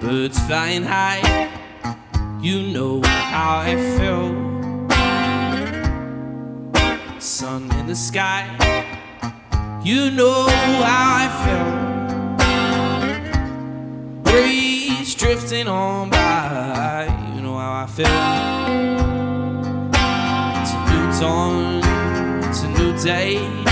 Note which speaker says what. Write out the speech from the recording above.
Speaker 1: Birds flying high, you know how I feel. Sun in the sky, you know how I feel. Breeze drifting on by, you know how I feel. It's a new dawn, it's a new day.